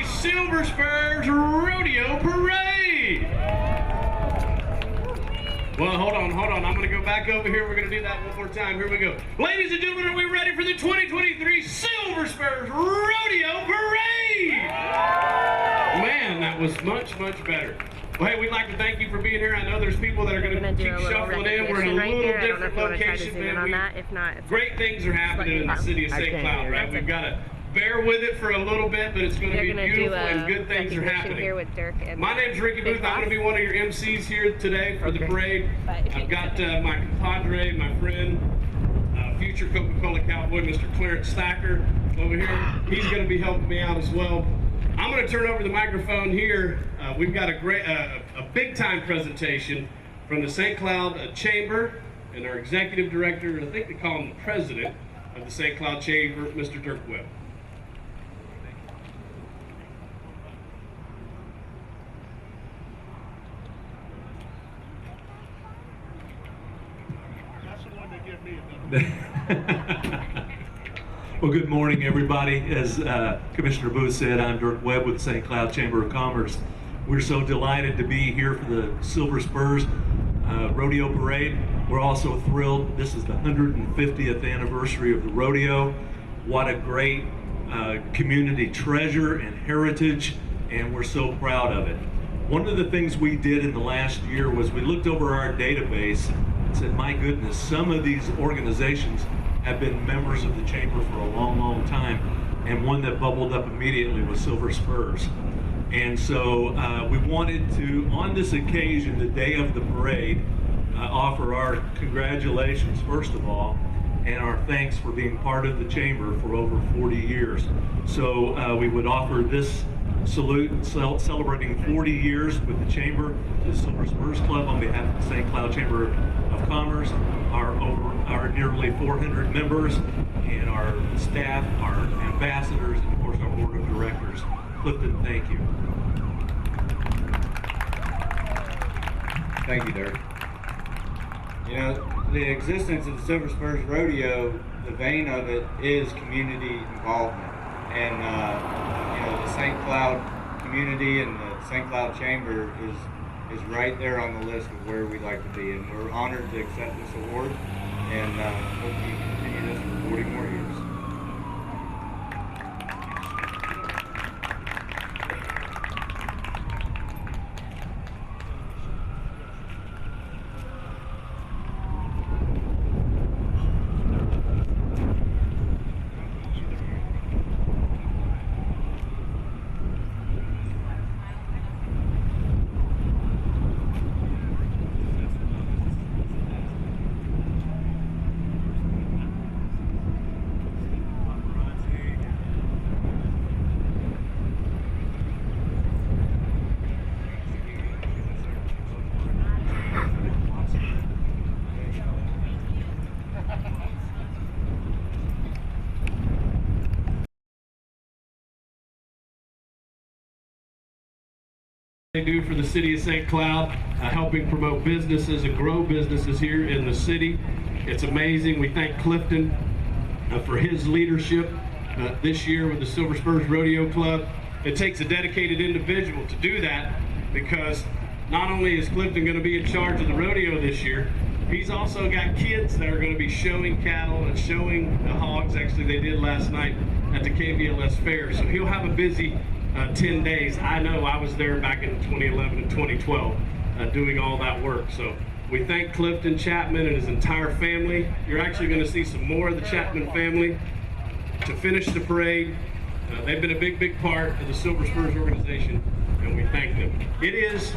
Silver Spurs Rodeo Parade. Well, hold on. I'm going to go back over here. We're going to do that one more time. Here we go. Ladies and gentlemen, are we ready for the 2023 Silver Spurs Rodeo Parade? Man, that was much, much better. Well, hey, we'd like to thank you for being here. I know there's people that are going to keep shuffling in. We're in a little different location, man. Great things are happening in the city of St. Cloud, right? We've got to bear with it for a little bit, but it's going to be beautiful and good things are happening. My name's Ricky Booth. I'm going to be one of your MCs here today for the parade. I've got my compadre, my friend, future Coca-Cola cowboy, Mr. Clarence Thacker, over here. He's going to be helping me out as well. I'm going to turn over the microphone here. We've got a big-time presentation from the St. Cloud Chamber and our executive director, I think they call him the president of the St. Cloud Chamber, Mr. Dirk Webb. Well, good morning, everybody. As Commissioner Booth said, I'm Dirk Webb with the St. Cloud Chamber of Commerce. We're so delighted to be here for the Silver Spurs Rodeo Parade. We're also thrilled. This is the 150th anniversary of the rodeo. What a great community treasure and heritage, and we're so proud of it. One of the things we did in the last year was we looked over our database and said, my goodness, some of these organizations have been members of the Chamber for a long, long time, and one that bubbled up immediately was Silver Spurs. And so we wanted to, on this occasion, the day of the parade, offer our congratulations, first of all, and our thanks for being part of the Chamber for over 40 years. So we would offer this salute celebrating 40 years with the Chamber to the Silver Spurs Club on behalf of the St. Cloud Chamber of Commerce, our nearly 400 members, and our staff, our ambassadors, and of course our board of directors. Clifton, thank you. Thank you, Dirk. You know, the existence of the Silver Spurs Rodeo, the vein of it is community involvement. And, you know, the St. Cloud community and the St. Cloud Chamber is right there on the list of where we'd like to be. And we're honored to accept this award and hope to continue this for 40 more years. They do for the city of St. Cloud, helping promote businesses and grow businesses here in the city. It's amazing. We thank Clifton for his leadership this year with the Silver Spurs Rodeo Club. It takes a dedicated individual to do that, because not only is Clifton going to be in charge of the rodeo this year, he's also got kids that are going to be showing cattle and showing the hogs. Actually, they did last night at the KVLS Fair, so he'll have a busy 10 days. I know I was there back in 2011 and 2012 doing all that work. So we thank Clifton Chapman and his entire family. You're actually going to see some more of the Chapman family to finish the parade. They've been a big part of the Silver Spurs organization, and we thank them. It is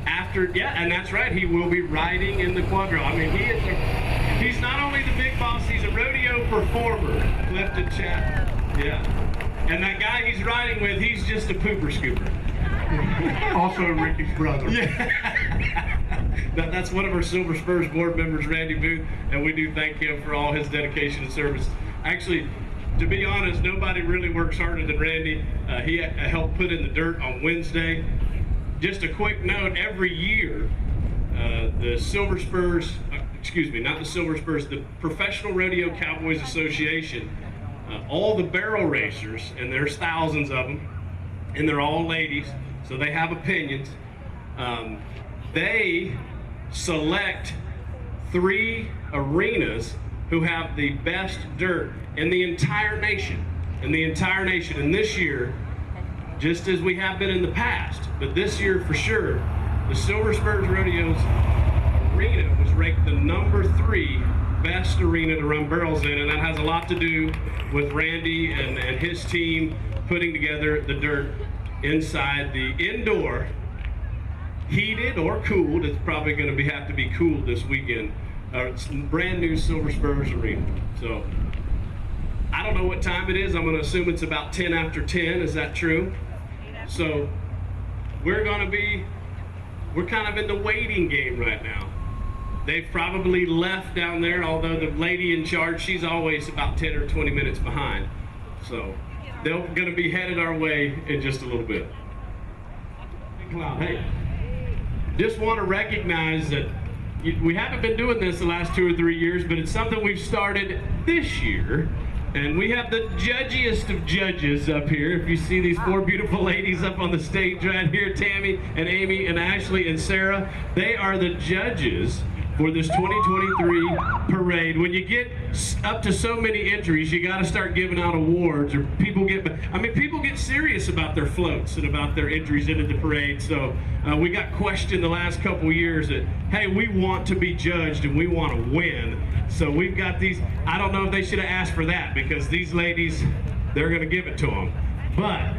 after, yeah, and that's right, he will be riding in the quadrille. I mean, he's not only the big boss, he's a rodeo performer, Clifton Chapman. Yeah. And that guy he's riding with, he's just a pooper scooper. Also Ricky's brother. Yeah. That's one of our Silver Spurs board members, Randy Booth, and we do thank him for all his dedication and service. Actually, to be honest, nobody really works harder than Randy. He helped put in the dirt on Wednesday. Just a quick note, every year, the Silver Spurs, excuse me, not the Silver Spurs, the Professional Rodeo Cowboys Association, all the barrel racers, and there's thousands of them, and they're all ladies, so they have opinions. They select 3 arenas who have the best dirt in the entire nation. And this year, just as we have been in the past, but this year for sure, the Silver Spurs Rodeo's arena was ranked the number 3 best arena to run barrels in, and that has a lot to do with Randy and his team putting together the dirt inside the indoor, heated or cooled. It's probably going to have to be cooled this weekend. It's brand new Silver Spurs arena. So I don't know what time it is. I'm going to assume it's about 10 after 10. Is that true? So we're kind of in the waiting game right now. They've probably left down there, although the lady in charge, she's always about 10 or 20 minutes behind. So they're going to be headed our way in just a little bit. Hey, just want to recognize that we haven't been doing this the last 2 or 3 years, but it's something we've started this year. And we have the judgiest of judges up here. If you see these 4 beautiful ladies up on the stage right here, Tammy and Amy and Ashley and Sarah, they are the judges for this 2023 parade. When you get up to so many entries, you got to start giving out awards, or people get serious about their floats and about their entries into the parade. So we got questioned the last couple years that, hey, we want to be judged and we want to win. So we've got these. I don't know if they should have asked for that, because these ladies, they're going to give it to them. But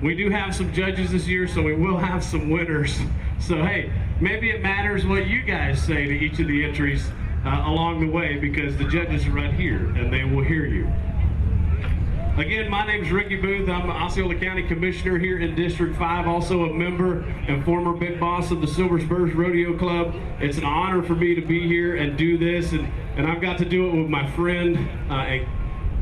we do have some judges this year, so we will have some winners. So hey, maybe it matters what you guys say to each of the entries along the way, because the judges are right here and they will hear you. Again, my name's Ricky Booth. I'm Osceola County Commissioner here in District 5, also a member and former big boss of the Silver Spurs Rodeo Club. It's an honor for me to be here and do this, and I've got to do it with my friend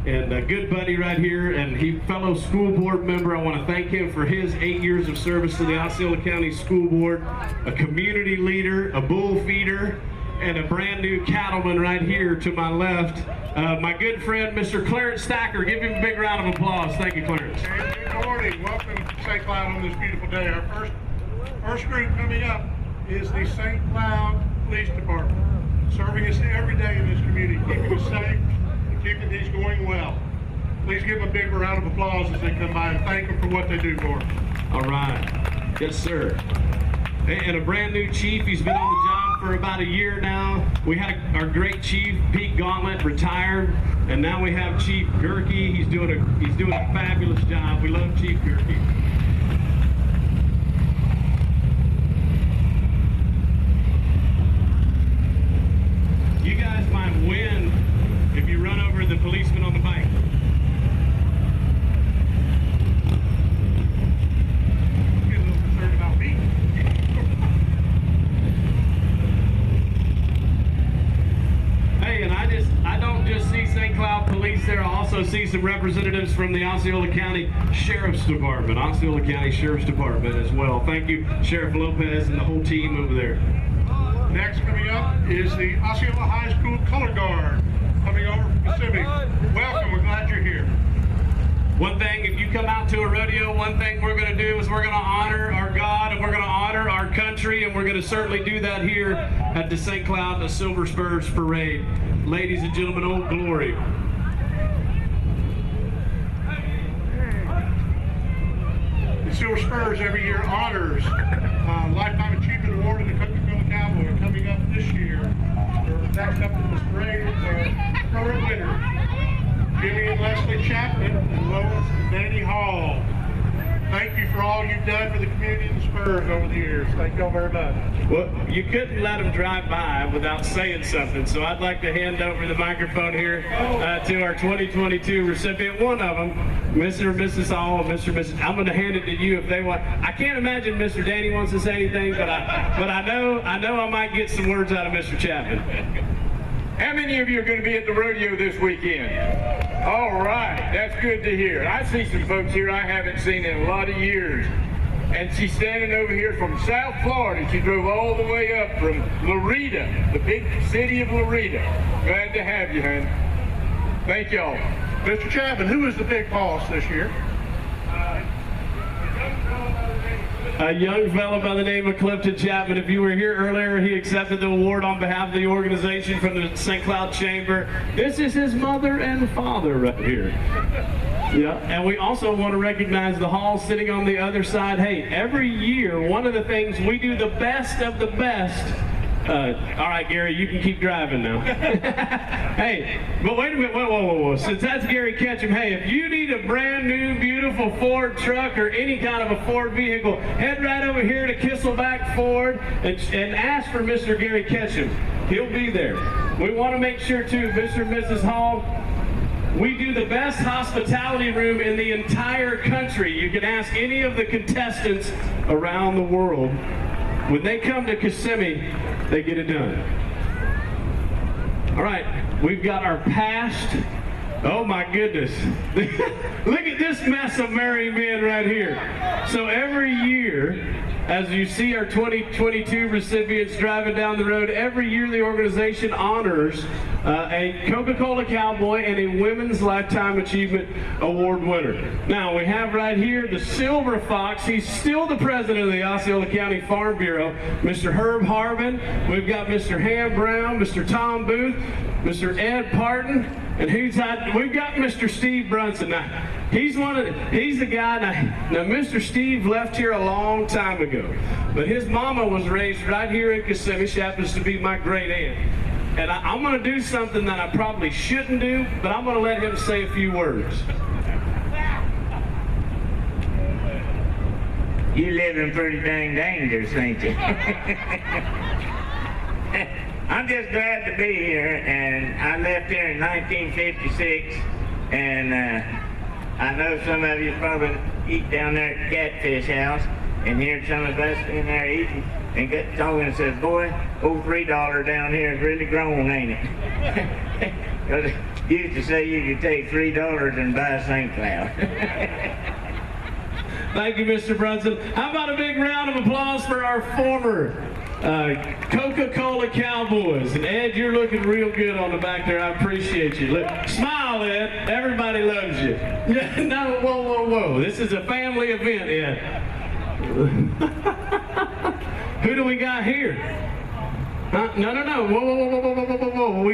and a good buddy right here, and fellow school board member. I want to thank him for his 8 years of service to the Osceola County School Board, a community leader, a bull feeder, and a brand new cattleman right here to my left. My good friend, Mr. Clarence Stacker. Give him a big round of applause. Thank you, Clarence. Hey, good morning. Welcome to St. Cloud on this beautiful day. Our first group coming up is the St. Cloud Police Department, serving us every day in this community, keeping us safe and keeping things going well. Please give them a big round of applause as they come by, and thank them for what they do for us. All right. Yes, sir. And a brand new chief. He's been on the job for about a year now. We had our great chief, Pete Gauntlet, retired, and now we have Chief Gerke. He's doing a fabulous job. We love Chief Gerke. You guys might win if you run over the policeman on the bike. Get a little concerned about me. Hey, and I don't just see St. Cloud Police there. I also see some representatives from the Osceola County Sheriff's Department, Osceola County Sheriff's Department as well. Thank you, Sheriff Lopez and the whole team over there. Next coming up is the Osceola High School Color Guard, coming over from Pacific. Welcome, we're glad you're here. One thing, if you come out to a rodeo, one thing we're going to do is we're going to honor our God, and we're going to honor our country, and we're going to certainly do that here at the St. Cloud the Silver Spurs Parade. Ladies and gentlemen, Old Glory. The Silver Spurs every year honors Lifetime Achievement Award in the Coca-Cola Cowboy. Coming up this year, next up in this parade is our current winners, Jimmy and Leslie Chapman and Lois and Danny Hall. Thank you for all you've done for the community and the Spurs over the years. Thank y'all very much. Well, you couldn't let them drive by without saying something, so I'd like to hand over the microphone here to our 2022 recipient. One of them, Mr. and Mrs. Hall, and Mr. and Mrs. I'm going to hand it to you if they want. I can't imagine Mr. Danny wants to say anything, but I know I might get some words out of Mr. Chapman. How many of you are going to be at the rodeo this weekend? All right, that's good to hear. I see some folks here I haven't seen in a lot of years. And she's standing over here from South Florida. She drove all the way up from Loretta, the big city of Loretta. Glad to have you, hon. Thank y'all. Mr. Chapman, who is the big boss this year? A young fellow by the name of Clifton Chapman. If you were here earlier, he accepted the award on behalf of the organization from the St. Cloud Chamber. This is his mother and father right here. Yeah, and we also want to recognize the hall sitting on the other side. Hey, every year, one of the things we do the best of the best. All right, Gary, you can keep driving now. Hey, but wait a minute, whoa. Since that's Gary Ketchum, hey, if you need a brand new, beautiful Ford truck or any kind of a Ford vehicle, head right over here to Kisselback Ford and ask for Mr. Gary Ketchum. He'll be there. We want to make sure, too, Mr. and Mrs. Hall, we do the best hospitality room in the entire country. You can ask any of the contestants around the world. When they come to Kissimmee, they get it done. All right, we've got our past. Oh my goodness. Look at this mess of married men right here. So every year, as you see our 2022 recipients driving down the road, every year the organization honors a Coca-Cola Cowboy and a Women's Lifetime Achievement Award winner. Now, we have right here the Silver Fox. He's still the president of the Osceola County Farm Bureau, Mr. Herb Harbin. We've got Mr. Ham Brown, Mr. Tom Booth, Mr. Ed Parton, and we've got Mr. Steve Brunson. Now, he's the guy. Now, Mr. Steve left here a long time ago, but his mama was raised right here in Kissimmee. She happens to be my great aunt. And I'm going to do something that I probably shouldn't do, but I'm going to let him say a few words. You living pretty dang dangerous, ain't you? I'm just glad to be here, and I left here in 1956, and I know some of you probably eat down there at Catfish House, and heard some of us in there eating, and got talking and says, boy, old $3 down here is really grown, ain't it? Because used to say you could take $3 and buy a St. Cloud. Thank you, Mr. Brunson. How about a big round of applause for our former Coca-Cola Cowboys? And Ed, you're looking real good on the back there. I appreciate you. Look, smile, Ed. Everybody loves you. No, whoa. This is a family event, Ed. Who do we got here? Huh? No. Whoa.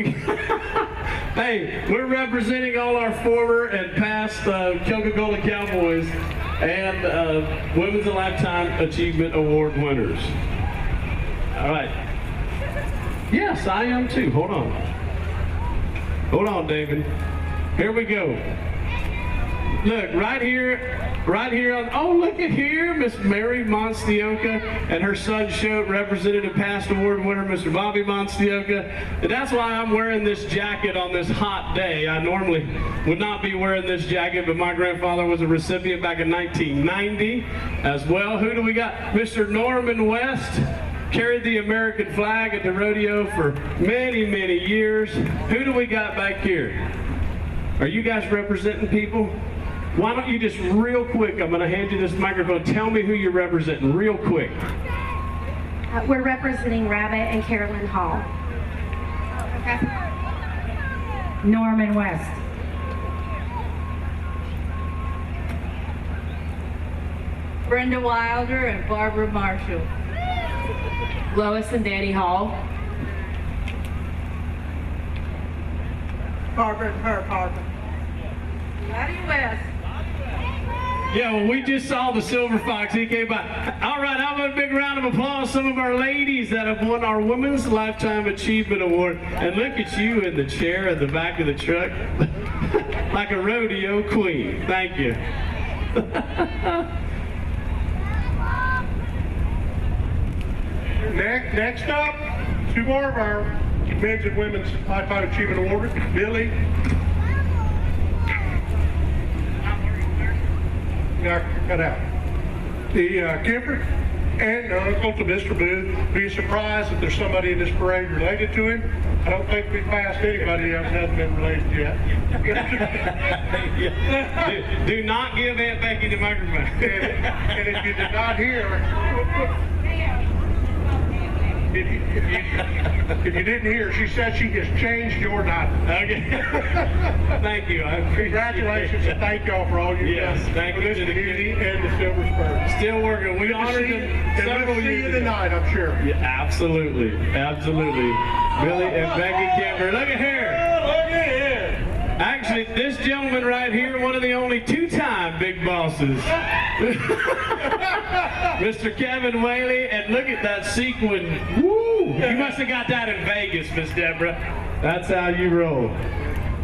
Hey, we're representing all our former and past Coca-Cola Cowboys and Women's Lifetime Achievement Award winners. All right. Yes, I am too. Hold on, David. Here we go. Look, right here look at here, Miss Mary Monstioka and her son Shote, representative past award winner, Mr. Bobby Monstioka. And that's why I'm wearing this jacket on this hot day. I normally would not be wearing this jacket, but my grandfather was a recipient back in 1990 as well. Who do we got? Mr. Norman West. Carried the American flag at the rodeo for many, many years. Who do we got back here? Are you guys representing people? Why don't you just real quick, I'm going to hand you this microphone, tell me who you're representing real quick. We're representing Rabbit and Carolyn Hall. Okay. Norman West. Brenda Wilder and Barbara Marshall. Lois and Danny Hall. Barbara and Herb Harbin. Maddie West. Yeah, well, we just saw the Silver Fox. He came by. All right, how about a big round of applause? Some of our ladies that have won our Women's Lifetime Achievement Award. And look at you in the chair at the back of the truck. Like a rodeo queen. Thank you. Next up, two more of our men's and women's Lifetime Achievement Award. Billy. Cut out. The Gifford and uncle to Mr. Booth. Be surprised if there's somebody in this parade related to him. I don't think we passed anybody else that hasn't been related yet. Do not give Aunt Becky the microphone. And if you did not hear, If you didn't hear, she said she has changed your diaper. Okay. Thank you. I appreciate Congratulations and thank y'all for all you've Yes, done thank for you this to the community and the Silver Spurs. Still working. We honored them And several we'll see years you ago. tonight, I'm sure. Yeah, absolutely. Absolutely. Billy and Becky Kemper. Look at here. Look at here. Actually, this gentleman right here, one of the only two-time big bosses. Mr. Kevin Whaley, and look at that sequin. Woo! You must have got that in Vegas, Miss Deborah. That's how you roll.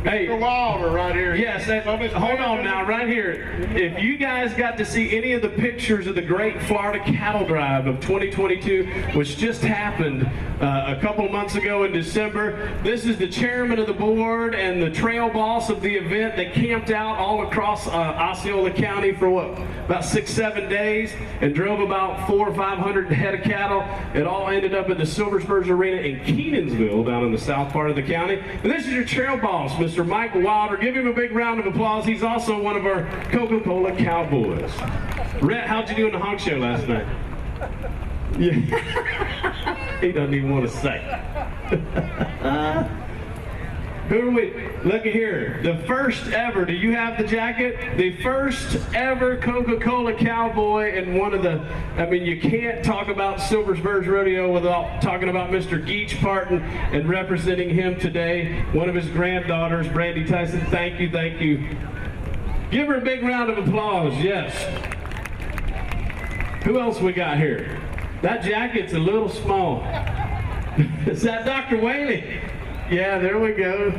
Hey, Mr. Wilder right here. yes, hold on now, right here. If you guys got to see any of the pictures of the Great Florida Cattle Drive of 2022, which just happened a couple of months ago in December, this is the chairman of the board and the trail boss of the event. They camped out all across Osceola County for what, about 6-7 days, and drove about 400 or 500 head of cattle. It all ended up at the Silver Spurs Arena in Kenansville, down in the south part of the county. And this is your trail boss, Mr. Mike Wilder. Give him a big round of applause. He's also one of our Coca-Cola Cowboys. Rhett, how'd you do in the honk show last night? Yeah. He doesn't even want to say. Who are we? Look at here. The first ever, do you have the jacket? The first ever Coca-Cola Cowboy, and one of the, I mean, you can't talk about Silver Spurs Rodeo without talking about Mr. Geach Parton and representing him today. One of his granddaughters, Brandy Tyson. Thank you, thank you. Give her a big round of applause, yes. Who else we got here? That jacket's a little small. Is that Dr. Whaley? Yeah, there we go.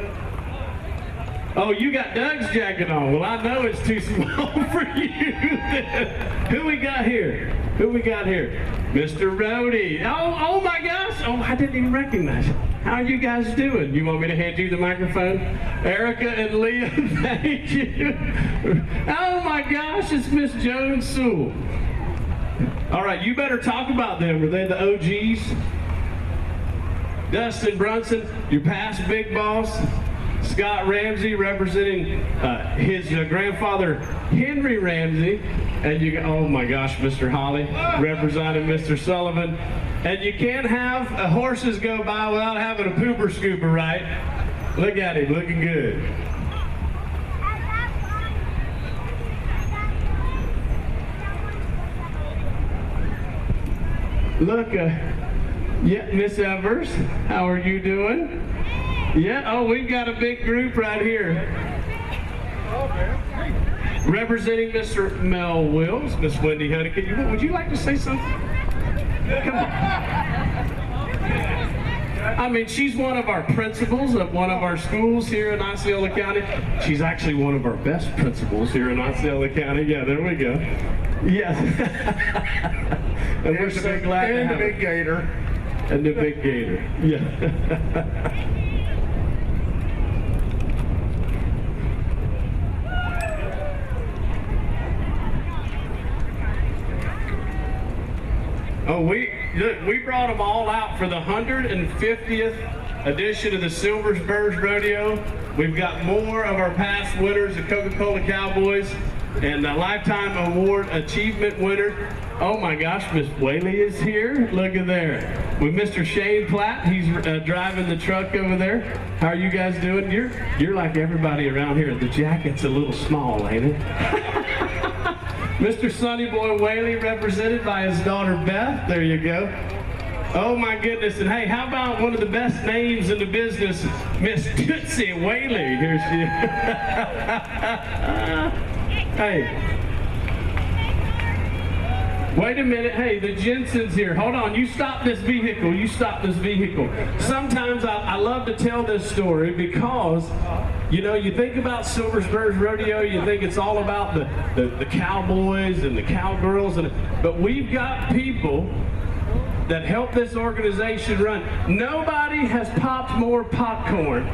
Oh, you got Doug's jacket on. Well, I know it's too small for you then. Who we got here? Who we got here? Mr. Rhodey. Oh my gosh. Oh, I didn't even recognize it. How are you guys doing? You want me to hand you the microphone? Erica and Leah, thank you. Oh my gosh, it's Miss Joan Sewell. All right, you better talk about them. Are they the OGs? Dustin Brunson, your past big boss. Scott Ramsey, representing his grandfather Henry Ramsey, and you, oh my gosh, Mr. Holly, representing Mr. Sullivan. And you can't have horses go by without having a pooper scooper, right? Look at him, looking good. Look, yeah, Miss Evers, how are you doing? Yeah, oh, we've got a big group right here. Representing Mr. Mel Wills, Miss Wendy Hunneke. Would you like to say something? Come on. I mean, she's one of our principals of one of our schools here in Osceola County. She's actually one of our best principals here in Osceola County. Yeah, there we go. Yes. And we're so glad to have the big gator. And the big gator. Yeah. Oh, we brought them all out for the 150th edition of the Silver Spurs Rodeo. We've got more of our past winners, the Coca-Cola Cowboys, and a Lifetime Award Achievement winner. Oh my gosh, Miss Whaley is here. Look at there. With Mr. Shane Platt, he's driving the truck over there. How are you guys doing? You're like everybody around here. The jacket's a little small, ain't it? Mr. Sonny Boy Whaley, represented by his daughter Beth. There you go. Oh my goodness, and hey, how about one of the best names in the business, Miss Tootsie Whaley. Here she is. Hey. Wait a minute, hey, the Jensen's here. Hold on, you stop this vehicle, you stop this vehicle. Sometimes I love to tell this story because, you know, you think about Silver Spurs Rodeo, you think it's all about the cowboys and the cowgirls, but we've got people that help this organization run. Nobody has popped more popcorn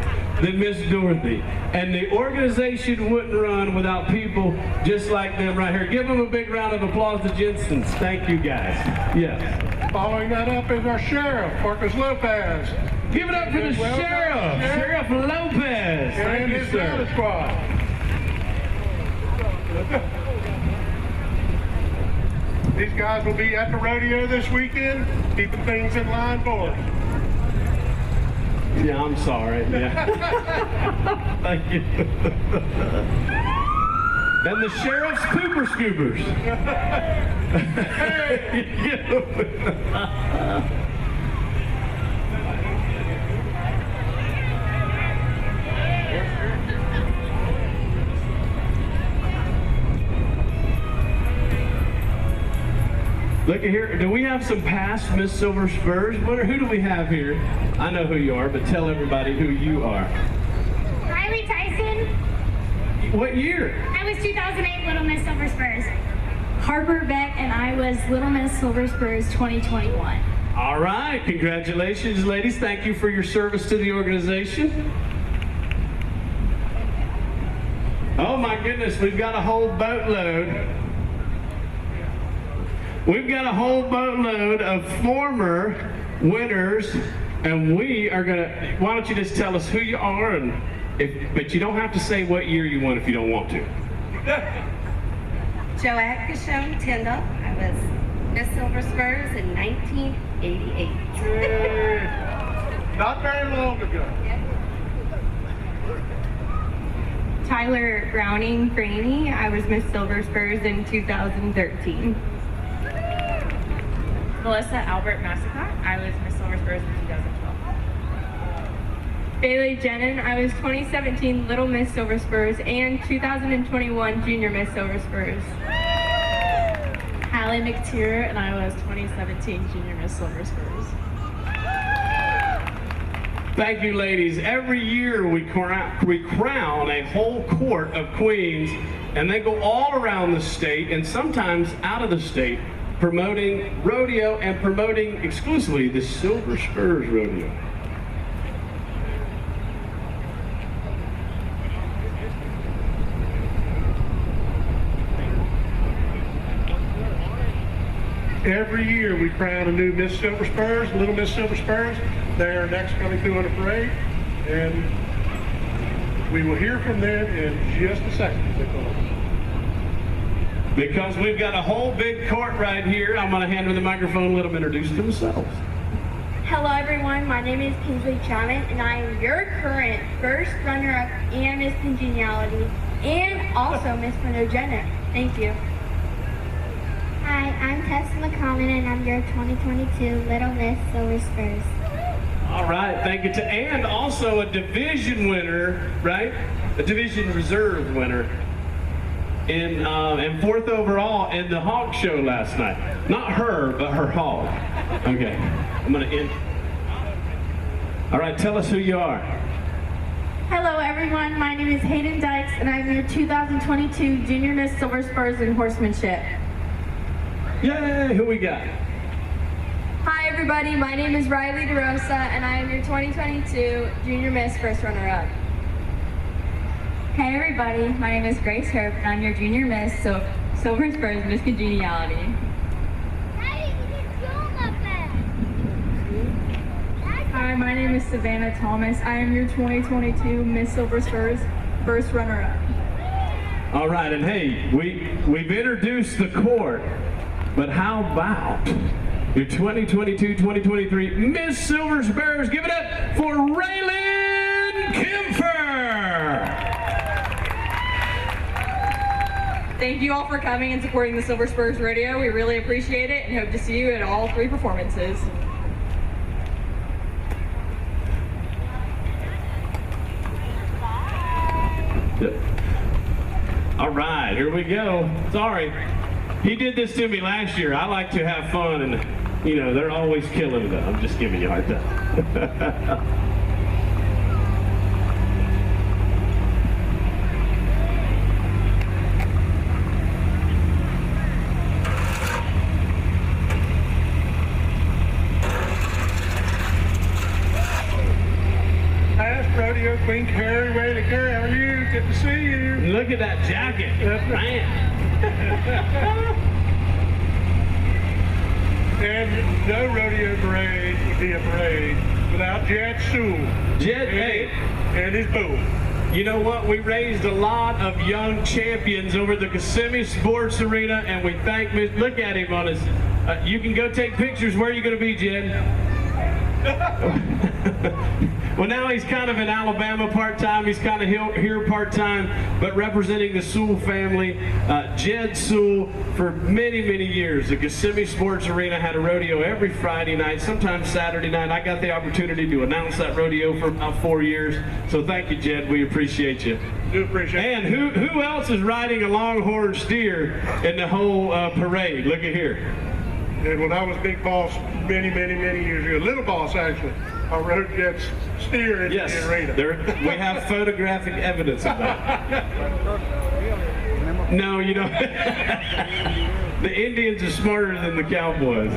than Miss Dorothy. And the organization wouldn't run without people just like them right here. Give them a big round of applause to Jensen's. Thank you guys. Yes. Following that up is our sheriff, Marcus Lopez. Give it up for the sheriff, Sheriff Lopez. Thank you, sir. These guys will be at the rodeo this weekend, keeping things in line for us. Yeah, I'm sorry. Yeah. Thank you. And the sheriff's pooper scoopers. Look at here. Do we have some past Miss Silver Spurs? Who do we have here? I know who you are, but tell everybody who you are. Riley Tyson. What year? I was 2008 Little Miss Silver Spurs. Harper Beck, and I was Little Miss Silver Spurs 2021. All right. Congratulations, ladies. Thank you for your service to the organization. Oh, my goodness. We've got a whole boatload. We've got a whole boatload of former winners, and we are gonna. Why don't you just tell us who you are, and but you don't have to say what year you won if you don't want to. Joette Gashone Tyndall. I was Miss Silver Spurs in 1988. Not very long ago. Tyler Browning Graney. I was Miss Silver Spurs in 2013. Melissa Albert Massacott. I was Miss Silver Spurs in 2012. Bailey Jenin. I was 2017 Little Miss Silver Spurs and 2021 Junior Miss Silver Spurs. Hallie McTeer, and I was 2017 Junior Miss Silver Spurs. Thank you, ladies. Every year we crown a whole court of queens, and they go all around the state and sometimes out of the state, promoting rodeo and promoting exclusively the Silver Spurs Rodeo. Every year we crown a new Miss Silver Spurs, Little Miss Silver Spurs. They're next coming through on the parade, and we will hear from them in just a second. Because we've got a whole big court right here, I'm going to hand her the microphone and let them introduce themselves. Hello everyone, my name is Kinsley Chapman, and I am your current first runner-up and Miss Congeniality, and also Miss Photogenic. Thank you. Hi, I'm Tessa McCommon, and I'm your 2022 Little Miss Silver Spurs. All right, thank you. And also a division winner, right? A division reserve winner. And fourth overall in the hog show last night. Not her, but her hog. Okay, I'm gonna end. All right, tell us who you are. Hello everyone, my name is Hayden Dykes, and I'm your 2022 Junior Miss Silver Spurs in Horsemanship. Yay, who we got? Hi everybody, my name is Riley DeRosa, and I am your 2022 Junior Miss First Runner-Up. Hey everybody, my name is Grace Herb, and I'm your Junior Miss Silver Spurs Miss Congeniality. Hi, my name is Savannah Thomas. I am your 2022 Miss Silver Spurs First Runner-Up. All right, and hey, we've introduced the court, but how about your 2022-2023 Miss Silver Spurs? Give it up for Raylan Kempfer! Thank you all for coming and supporting the Silver Spurs Rodeo. We really appreciate it and hope to see you at all 3 performances. All right, here we go. Sorry, he did this to me last year. I like to have fun, and you know, they're always killing it. I'm just giving you a hard time. Rodeo Queen Carrie, way to Carrie, how are you? Good to see you. Look at that jacket, man. And no rodeo parade would be a parade without Jed Sewell. Jed, hey. And his bull. You know what? We raised a lot of young champions over at the Kissimmee Sports Arena, and we thank look at him on his. You can go take pictures. Where are you going to be, Jed? Well, now he's kind of in Alabama part-time. He's kind of here part-time, but representing the Sewell family. Jed Sewell, for many, many years, the Kissimmee Sports Arena had a rodeo every Friday night, sometimes Saturday night. I got the opportunity to announce that rodeo for about 4 years. So thank you, Jed. We appreciate you. Do appreciate it. And who else is riding a longhorn steer in the whole parade? Look at here. And when I was big boss many, many, many years ago, little boss actually, I rode Jed's steer in the arena. We have photographic evidence of that. No, you don't. The Indians are smarter than the Cowboys.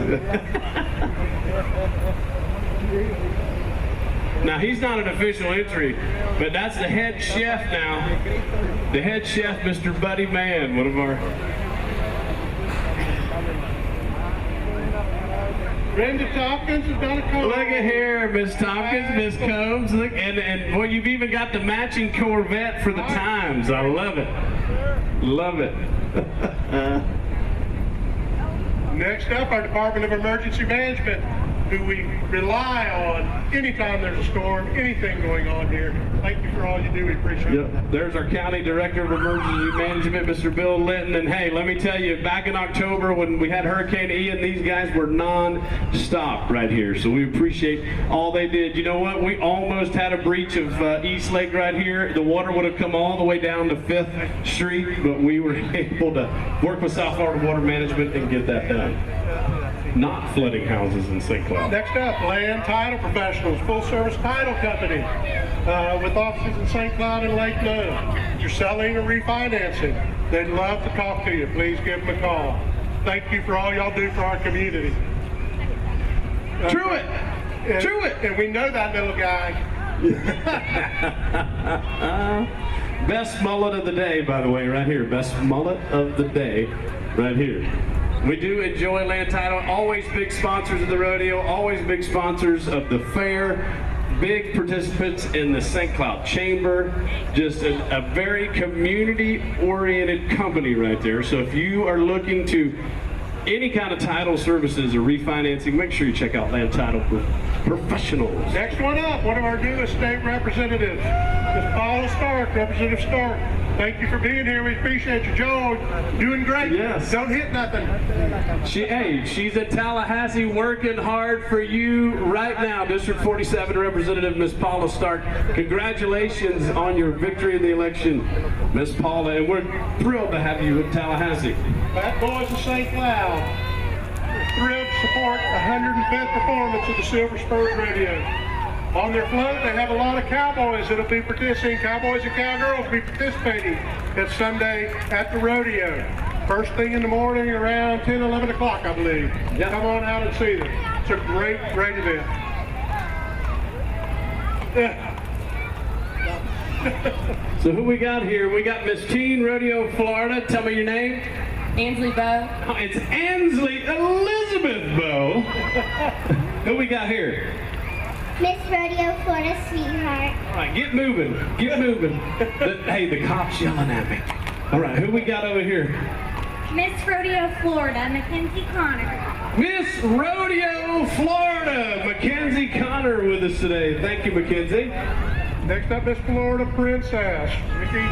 Now, he's not an official entry, but that's the head chef now. The head chef, Mr. Buddy Mann, one of our... Brenda Tompkins has done a couple. Look at here, Miss Tompkins, Miss Combs. Look, and boy, you've even got the matching Corvette for the times. I love it. Love it. Next up, our Department of Emergency Management, who we rely on anytime there's a storm, anything going on here. Thank you for all you do. We appreciate it. There's our County Director of Emergency Management, Mr. Bill Linton. And hey, let me tell you, back in October when we had Hurricane Ian, these guys were non-stop right here. So we appreciate all they did. You know what? We almost had a breach of East Lake right here. The water would have come all the way down to 5th Street, but we were able to work with South Florida Water Management and get that done. Not flooding houses in St. Cloud. Next up, Land Title Professionals, full-service title company with offices in St. Cloud and Lake Nona. If you're selling or refinancing, they'd love to talk to you. Please give them a call. Thank you for all y'all do for our community. Truett! And we know that little guy. Best mullet of the day, by the way, right here. Best mullet of the day, right here. We do enjoy Land Title. Always big sponsors of the rodeo. Always big sponsors of the fair. Big participants in the St. Cloud Chamber. Just a very community-oriented company right there. So if you are looking to any kind of title services or refinancing, make sure you check out Land Title Professionals. Next one up, one of our newest state representatives, Ms. Paula Stark, Representative Stark. Thank you for being here. We appreciate you, Joe. Doing great. Yes. Don't hit nothing. She's in Tallahassee working hard for you right now. District 47 Representative Ms. Paula Stark. Congratulations on your victory in the election, Ms. Paula, and we're thrilled to have you in Tallahassee. Fat Boys of St. Cloud. We're thrilled to support the 105th performance of the Silver Spurs Rodeo. On their float, they have a lot of cowboys that'll be participating, cowboys and cowgirls will be participating that Sunday at the rodeo. First thing in the morning around 10, 11 o'clock, I believe. Yep. Come on out and see them. It's a great, great event. So who we got here? We got Miss Teen Rodeo, Florida. Tell me your name. Ansley Bowe. Oh, it's Ansley Elizabeth Bowe. Who we got here? Miss Rodeo, Florida Sweetheart. All right, get moving. Get moving. Hey, the cop's yelling at me. All right, who we got over here? Miss Rodeo, Florida, Mackenzie Connor. Miss Rodeo, Florida, Mackenzie Connor with us today. Thank you, Mackenzie. Next up, Miss Florida Princess. Mickey.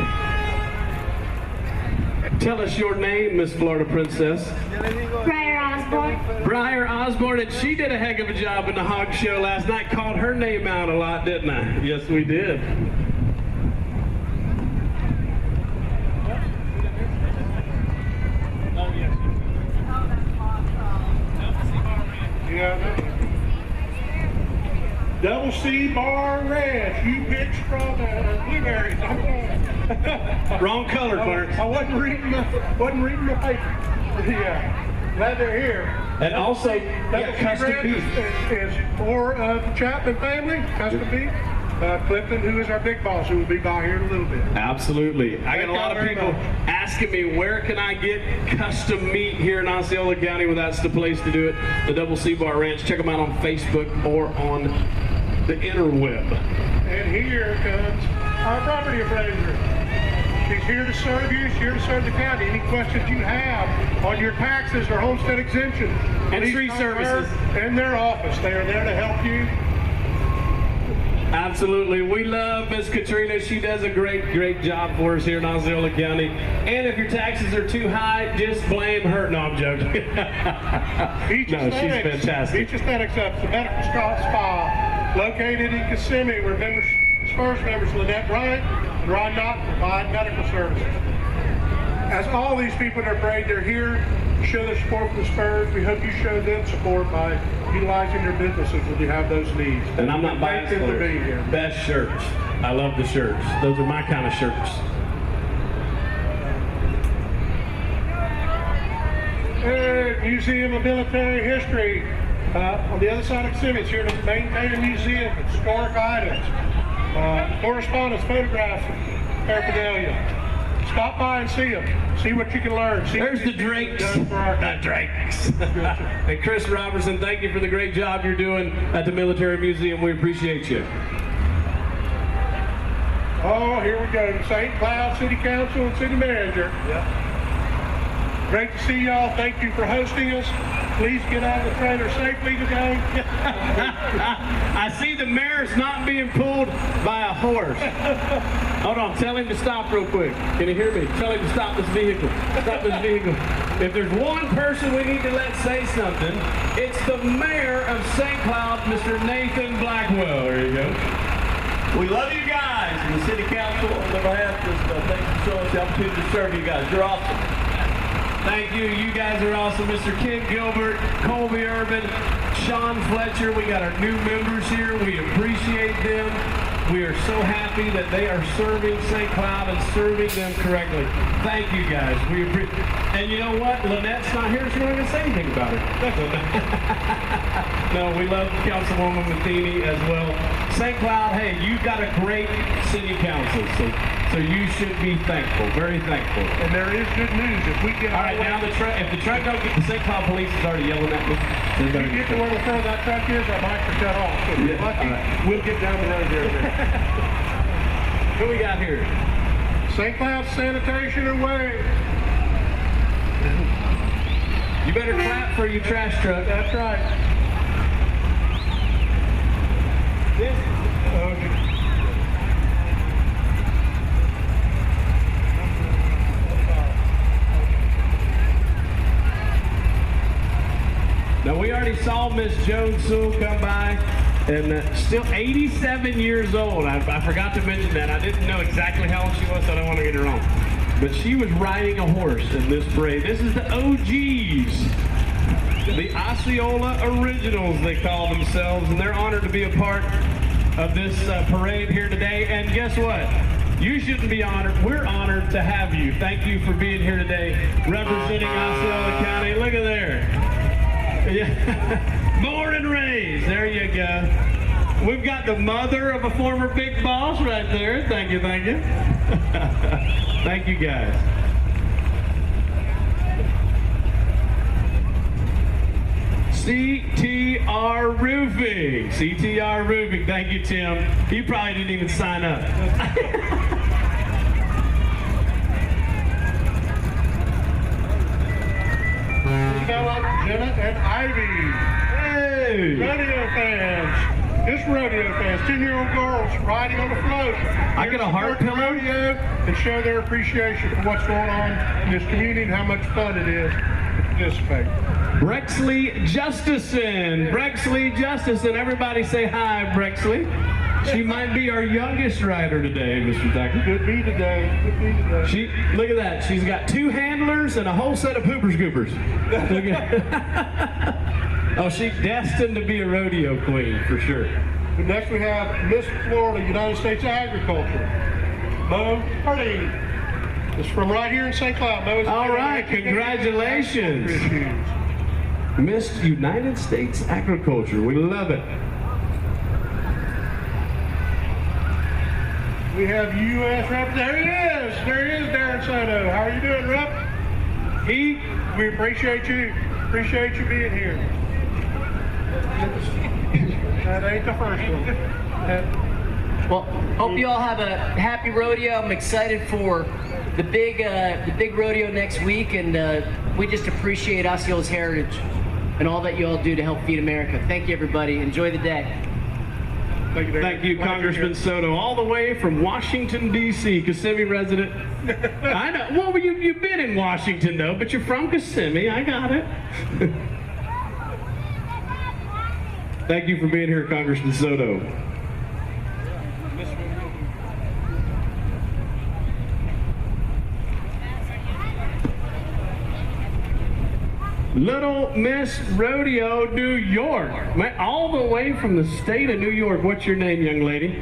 Tell us your name, Miss Florida Princess. Briar Osborne. Briar Osborne, and she did a heck of a job in the hog show last night. Called her name out a lot, didn't I? Yes, we did. Yeah. Double C Bar Ranch. You pick strawberries, blueberries. Wrong color, Clarence. I wasn't reading the paper. Yeah. Glad they're here. And also, custom beef. Is for the Chapman family, custom beef. Clifton, who is our big boss, who will be by here in a little bit. Absolutely. I got a lot of people asking me, where can I get custom meat here in Osceola County? Well, that's the place to do it. The Double C Bar Ranch. Check them out on Facebook or on the interweb. And here comes our property appraiser. She's here to serve you. She's here to serve the county. Any questions you have on your taxes or homestead exemption, And please tree come to her services. in their office. They are there to help you. Absolutely. We love Miss Katrina. She does a great job for us here in Osceola County. And if your taxes are too high, just blame her. No, I'm joking. Beach No, she's Aesthetics. fantastic. Beach Aesthetics up the medical spa located in Kissimmee, where Spurs members Lynette Bryant and Ron Knott provide medical services. As all these people in our parade, they're here to show their support for the Spurs. We hope you show them support by utilizing their businesses when you have those needs. And I'm not biased Thank them for for being here. best shirts. I love the shirts. Those are my kind of shirts. And Museum of Military History. On the other side of Kissimmee, it's here to maintain a museum, historic items, correspondence, photographs, paraphernalia. Stop by and see them. See what you can learn. See There's the Drakes. The Drakes. And Chris Robertson, thank you for the great job you're doing at the Military Museum. We appreciate you. Oh, here we go. St. Cloud City Council and City Manager. Yep. Great to see y'all. Thank you for hosting us. Please get out of the trailer safely today. I see the mayor's not being pulled by a horse. Hold on, tell him to stop real quick. Can you hear me? Tell him to stop this vehicle. Stop this vehicle. If there's one person we need to let say something, it's the mayor of St. Cloud, Mr. Nathan Blackwell. There you go. We love you guys, and the city council on their behalf just thanks for showing us the opportunity to serve you guys. You're awesome. Thank you. You guys are awesome. Mr. Ken Gilbert, Colby Urban, Sean Fletcher. We got our new members here. We appreciate them. We are so happy that they are serving St. Cloud and serving them correctly. Thank you guys. We appreciate. And you know what? Lynette's not here. She's not going to say anything about it. No, we love Councilwoman Matheny as well. St. Cloud, hey, you've got a great city council, so you should be thankful, very thankful. And there is good news. If we get all right, now if the truck don't get, the St. Cloud police is already yelling at me. If we get to where the front of that truck is, our bikes are shut off. So if you're lucky, we'll get down the road there. Who we got here? St. Cloud Sanitation and Waste. You better clap for your trash truck. That's right. This. Now we already saw Miss Joan Sewell come by, and still 87 years old. I forgot to mention that. I didn't know exactly how old she was, so I don't want to get it wrong. But she was riding a horse in this parade. This is the OGs. The Osceola Originals, they call themselves, and they're honored to be a part of this parade here today. And guess what? You shouldn't be honored. We're honored to have you. Thank you for being here today, representing Osceola County. Look at there. Yeah. Born and raised. There you go. We've got the mother of a former big boss right there. Thank you, thank you. Thank you, guys. CTR Roofing. CTR Roofing. Thank you, Tim. You probably didn't even sign up. Jenna and Ivy. Hey! Rodeo fans. Just rodeo fans. 10-year-old girls riding on the float. I got a heart pillow. Rodeo and show their appreciation for what's going on in this community and how much fun it is to participate. Brexley Justison. Brexley Justison. Everybody say hi, Brexley. She might be our youngest rider today, Mr. Tucker. Could be today. Could be today. Look at that. She's got 2 handlers and a whole set of poopers goopers. Look at Oh, she's destined to be a rodeo queen for sure. But next we have Miss Florida, United States Agriculture, Mo Hardy. It's from right here in St. Cloud. Mo is all right, congratulations. Miss United States Agriculture. We love it. We have U.S. Rep. There he is. There he is, Darren Soto. How are you doing, Rep? We appreciate you. Appreciate you being here. That ain't the first one. Well, hope you all have a happy rodeo. I'm excited for the big rodeo next week, and we just appreciate Osceola's heritage and all that you all do to help feed America. Thank you, everybody. Enjoy the day. Thank you, Congressman Soto, all the way from Washington, D.C., Kissimmee resident. I know. Well, you've been in Washington, though, but you're from Kissimmee. I got it. Thank you for being here, Congressman Soto. Little Miss Rodeo, New York. All the way from the state of New York. What's your name, young lady?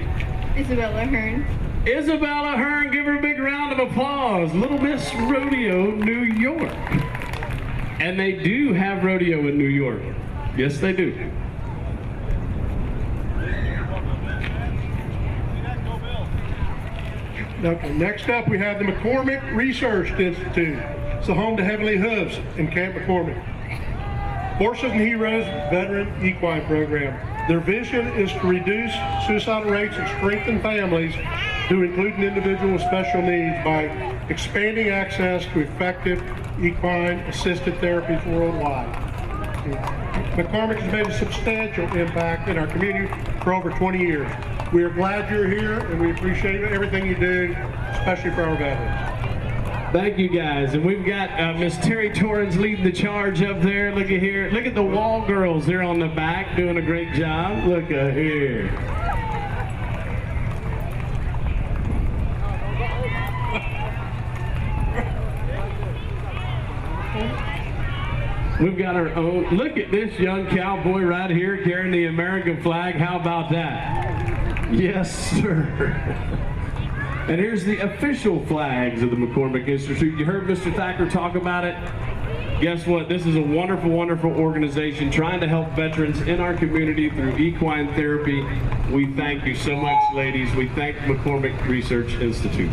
Isabella Hearn. Isabella Hearn, give her a big round of applause. Little Miss Rodeo, New York. And they do have rodeo in New York. Yes, they do. Okay, next up we have the McCormick Research Institute. It's the home to Heavenly Hooves in Camp McCormick. Horses and Heroes Veteran Equine Program. Their vision is to reduce suicidal rates and strengthen families who include an individual with special needs by expanding access to effective equine assisted therapies worldwide. McCormick has made a substantial impact in our community for over 20 years. We are glad you're here, and we appreciate everything you do, especially for our veterans. Thank you, guys. And we've got Miss Terry Torrens leading the charge up there. Look at here. Look at the wall girls. They're on the back doing a great job. Look at here. We've got our own. Look at this young cowboy right here carrying the American flag. How about that? Yes, sir. And here's the official flags of the McCormick Institute. You heard Mr. Thacker talk about it. Guess what? This is a wonderful, wonderful organization trying to help veterans in our community through equine therapy. We thank you so much, ladies. We thank McCormick Research Institute.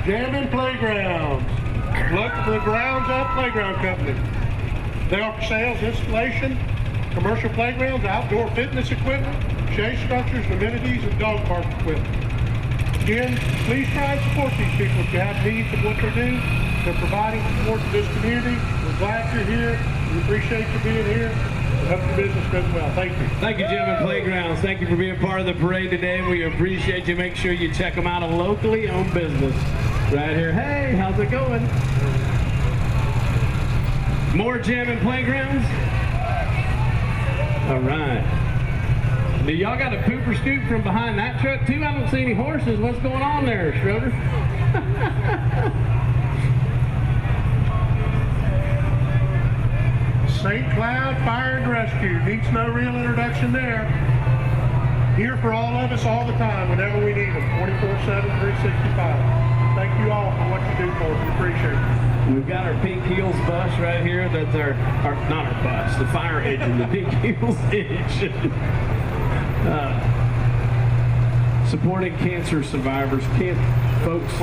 Jammin' Playgrounds. Look for the Grounds Up Playground Company. They offer sales, installation, commercial playgrounds, outdoor fitness equipment, shade structures, amenities, and dog park equipment. Again, please try and support these people if you have needs of what they do. They're providing support to this community. We're glad you're here. We appreciate you being here. We hope your business goes well. Thank you. Thank you, Jim and Playgrounds. Thank you for being part of the parade today. We appreciate you. Make sure you check them out, a locally owned business right here. Hey, how's it going? More Jim and Playgrounds? All right. Do y'all got a pooper scoop from behind that truck too? I don't see any horses. What's going on there, Schroeder? St. Cloud Fire and Rescue needs no real introduction there. Here for all of us all the time, whenever we need them, 24/7, 365. Thank you all for what you do for us. We appreciate it. We've got our Pink Heels bus right here. That's our not our bus, the fire engine, the Pink Heels engine. Supporting cancer survivors, folks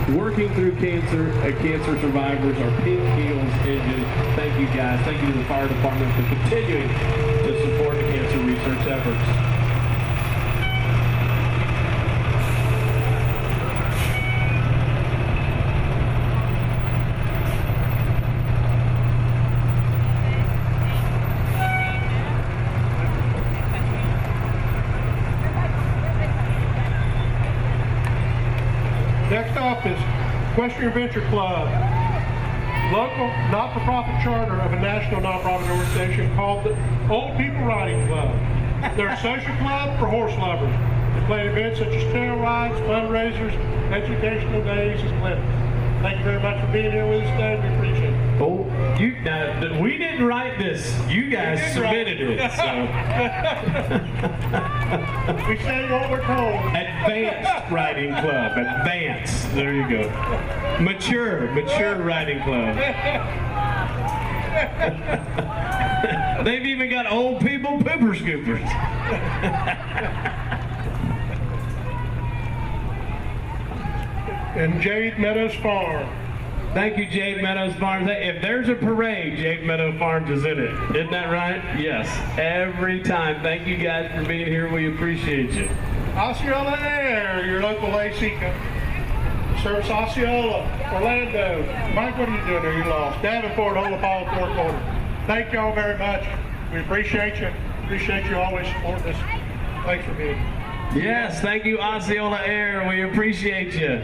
working through cancer, cancer survivors, our Pink Heels engine. Thank you, guys. Thank you to the fire department for continuing to support the cancer research efforts. Next up is Equestrian Venture Club, local not-for-profit charter of a national nonprofit organization called the Old People Riding Club. They're a social club for horse lovers. They plan events such as trail rides, fundraisers, educational days, and clinics. Thank you very much for being here with us today. We appreciate it. Oh, we didn't write this. You guys submitted it. So. We say what we're told. Advanced Riding Club. Advanced. There you go. Mature Riding Club. They've even got old people pooper scoopers. and Jade Meadows Farm. Thank you, Jade Meadows Farms. Hey, if there's a parade, Jade Meadows Farms is in it. Isn't that right? Yes, every time. Thank you guys for being here. We appreciate you. Osceola Air, your local AC company. Service Osceola, Orlando. Mike, what are you doing there? You lost. Davenport, Olapal, Four Corners. Thank y'all very much. We appreciate you. Appreciate you always supporting us. Thanks for being here. Yes, thank you, Osceola Air. We appreciate you.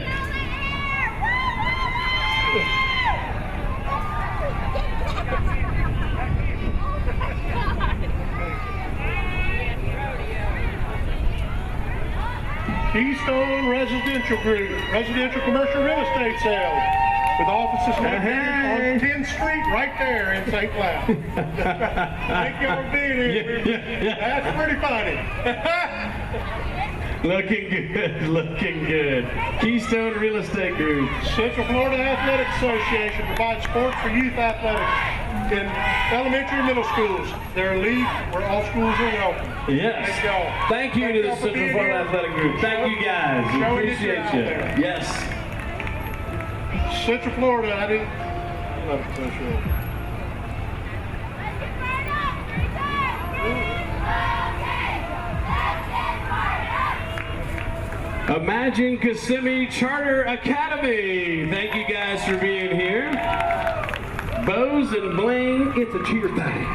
Keystone Residential Group, residential commercial real estate sales, with offices located on 10th Street right there in St. Cloud. Thank y'all for being here. That's pretty funny. Looking good, looking good. Keystone Real Estate Group. Central Florida Athletic Association provides sports for youth athletics in elementary and middle schools. They're a league where all schools are welcome. Yes. Thank y'all. Thank you to the Central Florida Athletic Group. Thank you guys. We appreciate you. Yes. Central Florida, I love it so sure. Imagine Kissimmee Charter Academy. Thank you guys for being here. Bows and bling, it's a cheer thing.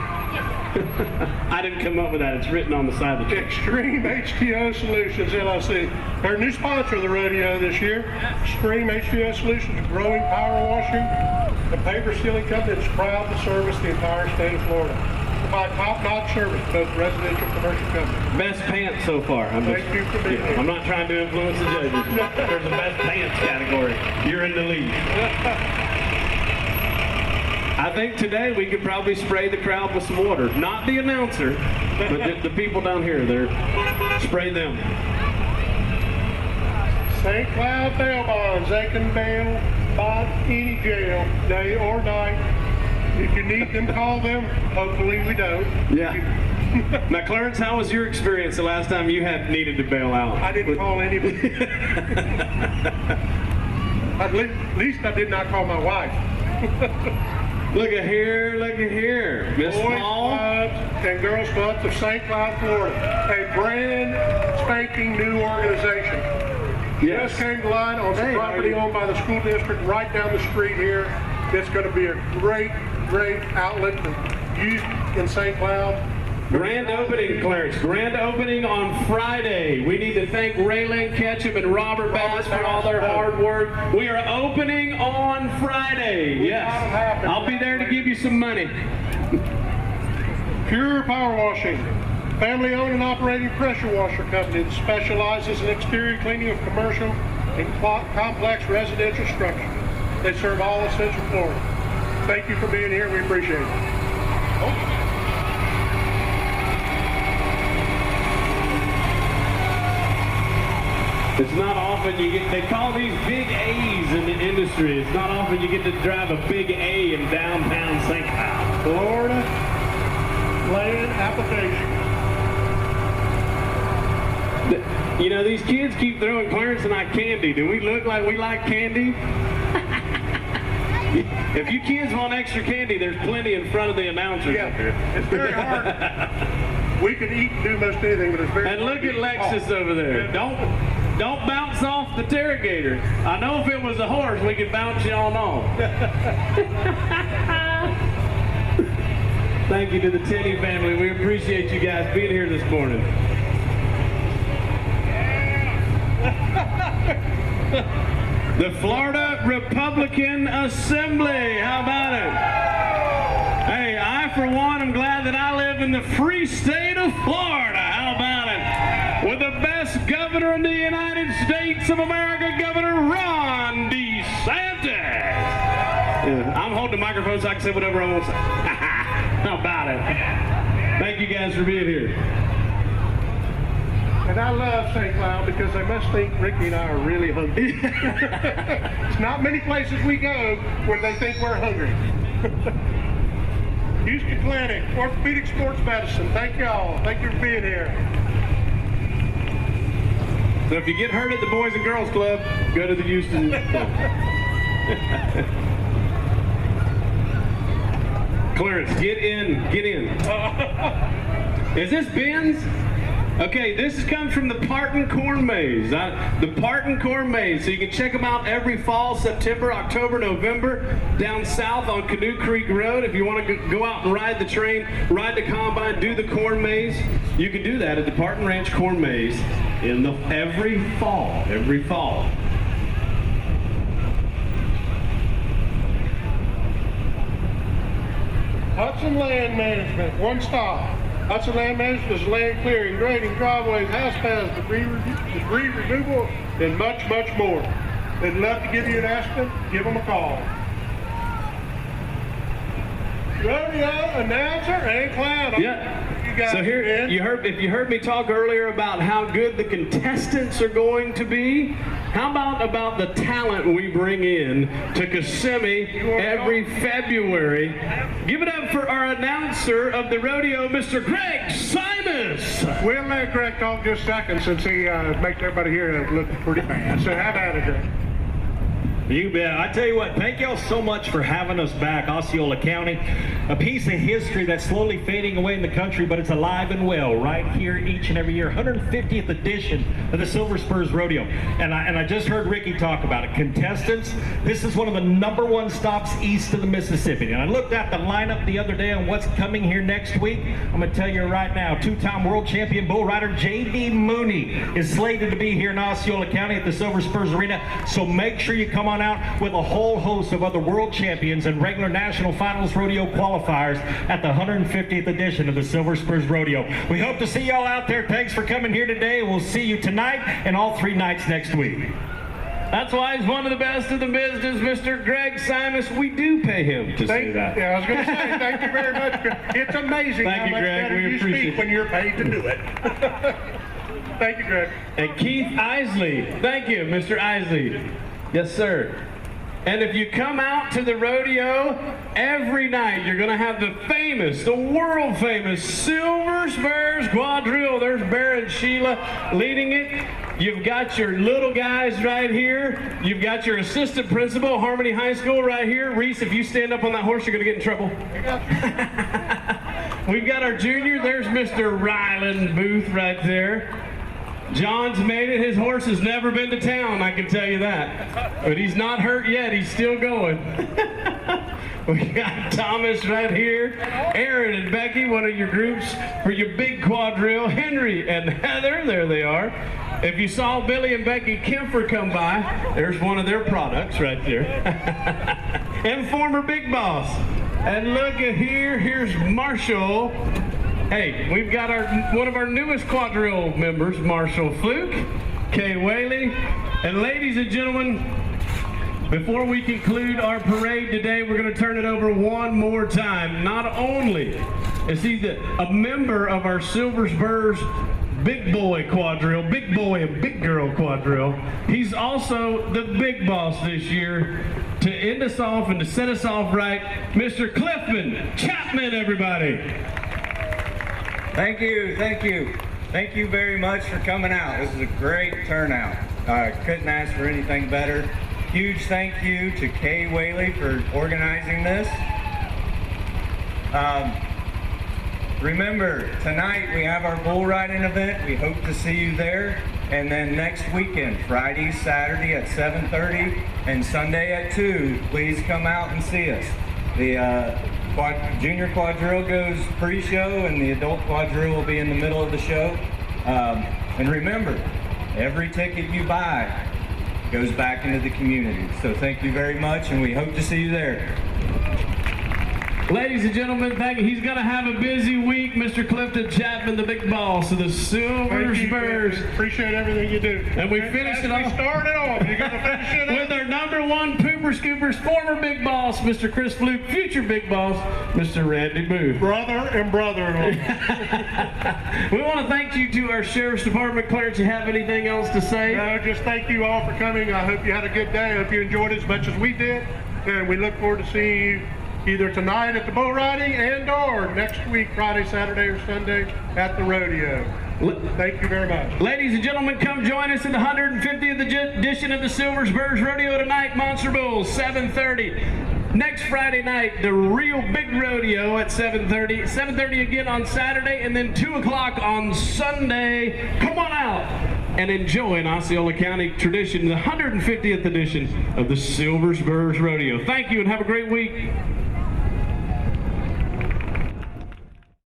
I didn't come up with that. It's written on the side of the chair. Extreme HTO Solutions, LLC. Our new sponsor of the rodeo this year. Extreme HTO Solutions, a growing power washing and paper sealing company that's proud to service the entire state of Florida. Provide top-notch service to both residential and commercial companies. Best pants so far. Thank you for being here. I'm not trying to influence the judges. There's a best pants category. You're in the lead. I think today we could probably spray the crowd with some water. Not the announcer, but the people down here. Spray them. St. Cloud bail bonds. They can bail bond any jail, day or night. If you need them, call them. Hopefully we don't. Yeah. Now, Clarence, how was your experience the last time you had needed to bail out? I didn't call anybody. At least I did not call my wife. Look at here, Miss Paul. Boys Clubs and Girls Clubs of St. Cloud, Florida. A brand spanking new organization. Yes. Just came to light on some property owned by the school district right down the street here. It's going to be a great outlet for youth in St. Cloud. Grand opening, Clarence. Grand opening on Friday. We need to thank Raylan Ketchum and Robert Bass for all their hard work. We are opening on Friday. Yes. I'll be there to give you some money. Pure Power Washing. Family-owned and operating pressure washer company that specializes in exterior cleaning of commercial and complex residential structures. They serve all of Central Florida. Thank you for being here. We appreciate it. It's not often you get, they call these big A's in the industry. It's not often you get to drive a big A in downtown St. Cloud. Florida land application. You know, these kids keep throwing Clarence and I candy. Do we look like we like candy? If you kids want extra candy, there's plenty in front of the announcers up here. It's very hard. We can eat and do most anything, but it's very And hard. look at Lexus over there. Don't bounce off the Tarrigator. I know if it was a horse, we could bounce you on off. Thank you to the Tenney family. We appreciate you guys being here this morning. The Florida Republican Assembly. How about it? Hey, I for one am glad that I live in the free state of Florida. How about it? With the best governor in the United States of America, Governor Ron DeSantis. Yeah, I'm holding the microphone so I can say whatever I want to say. How about it? Thank you guys for being here. And I love St. Cloud because they must think Ricky and I are really hungry. It's not many places we go where they think we're hungry. Houston Clinic, Orthopedic Sports Medicine. Thank y'all. Thank you for being here. So if you get hurt at the Boys and Girls Club, go to the Houston Club. Clarence, get in, get in. Is this Ben's? Okay, this is coming from the Parton Corn Maze. The Parton Corn Maze. So you can check them out every fall, September, October, November, down south on Canoe Creek Road. If you want to go out and ride the train, ride the combine, do the corn maze, you can do that at the Parton Ranch Corn Maze every fall. Every fall. Hudson Land Management, one stop. Hudson Land Management is land clearing, grading, driveways, house paths, debris removal, and much, much more. They'd love to give you an estimate. Give them a call. Rodeo announcer and clown. Yeah. So here, if you heard me talk earlier about how good the contestants are going to be, how about the talent we bring in to Kissimmee every February? Give it up for our announcer of the rodeo, Mr. Greg Simus. We'll let Greg talk just a second since he makes everybody here look pretty bad. So have at it, Greg. You bet. I tell you what, thank y'all so much for having us back, Osceola County. A piece of history that's slowly fading away in the country, but it's alive and well right here each and every year. 150th edition of the Silver Spurs Rodeo. And I just heard Ricky talk about it. Contestants, this is one of the #1 stops east of the Mississippi. And I looked at the lineup the other day on what's coming here next week. I'm going to tell you right now, two-time world champion bull rider J.D. Mooney is slated to be here in Osceola County at the Silver Spurs Arena. So make sure you come on out with a whole host of other world champions and regular national finals rodeo qualifiers at the 150th edition of the Silver Spurs Rodeo. We hope to see y'all out there. Thanks for coming here today. We'll see you tonight and all 3 nights next week. That's why he's one of the best in the business, Mr. Greg Simus. We do pay him to say that. Yeah, I was going to say, thank you very much. It's amazing how much better you speak when you're paid to do it. Thank you, Greg. And Keith Isley. Thank you, Mr. Isley. Yes, sir. And if you come out to the rodeo, every night you're going to have the famous, the world famous Silver Spurs Quadrille. There's Bear and Sheila leading it. You've got your little guys right here. You've got your assistant principal, Harmony High School, right here. Reese, if you stand up on that horse, you're going to get in trouble. We've got our junior. There's Mr. Ryland Booth right there. John's made it. His horse has never been to town, I can tell you that. But he's not hurt yet. He's still going. We got Thomas right here. Aaron and Becky, one of your groups for your big quadrille. Henry and Heather, there they are. If you saw Billy and Becky Kemper come by, there's one of their products right there. And former Big Boss. And look at here, here's Marshall. Hey, we've got one of our newest quadrille members, Marshall Fluke, Kay Whaley. And ladies and gentlemen, before we conclude our parade today, we're going to turn it over one more time. Not only is he a member of our Silver Spurs Big Boy Quadrille, Big Boy and Big Girl Quadrille, he's also the big boss this year. To end us off and to set us off right, Mr. Clifton Chapman, everybody. Thank you, thank you. Thank you very much for coming out. This is a great turnout. I couldn't ask for anything better. Huge thank you to Kay Whaley for organizing this. Remember, tonight we have our bull riding event. We hope to see you there. And then next weekend, Friday, Saturday at 7:30 and Sunday at 2, please come out and see us. The Junior Quadrille goes pre-show and the Adult Quadrille will be in the middle of the show. And remember, every ticket you buy goes back into the community. So thank you very much and we hope to see you there. Ladies and gentlemen, thank you. He's going to have a busy week, Mr. Clifton Chapman, the big boss of the Silver Spurs. Appreciate everything you do. And we finished it off. We started off. You're going to finish it with our #1 Pooper Scoopers, former big boss, Mr. Chris Fluke, future big boss, Mr. Randy Booth. Brother and brother-in-law. We want to thank you to our Sheriff's Department. Clarence, you have anything else to say? No, just thank you all for coming. I hope you had a good day. I hope you enjoyed it as much as we did. And we look forward to seeing you either tonight at the bull riding and or next week, Friday, Saturday, or Sunday at the rodeo. Thank you very much. Ladies and gentlemen, come join us in the 150th edition of the Silver Spurs Rodeo tonight, Monster Bulls, 7:30. Next Friday night, the real big rodeo at 7:30. 7:30 again on Saturday, and then 2 o'clock on Sunday. Come on out and enjoy an Osceola County tradition, the 150th edition of the Silver Spurs Rodeo. Thank you and have a great week.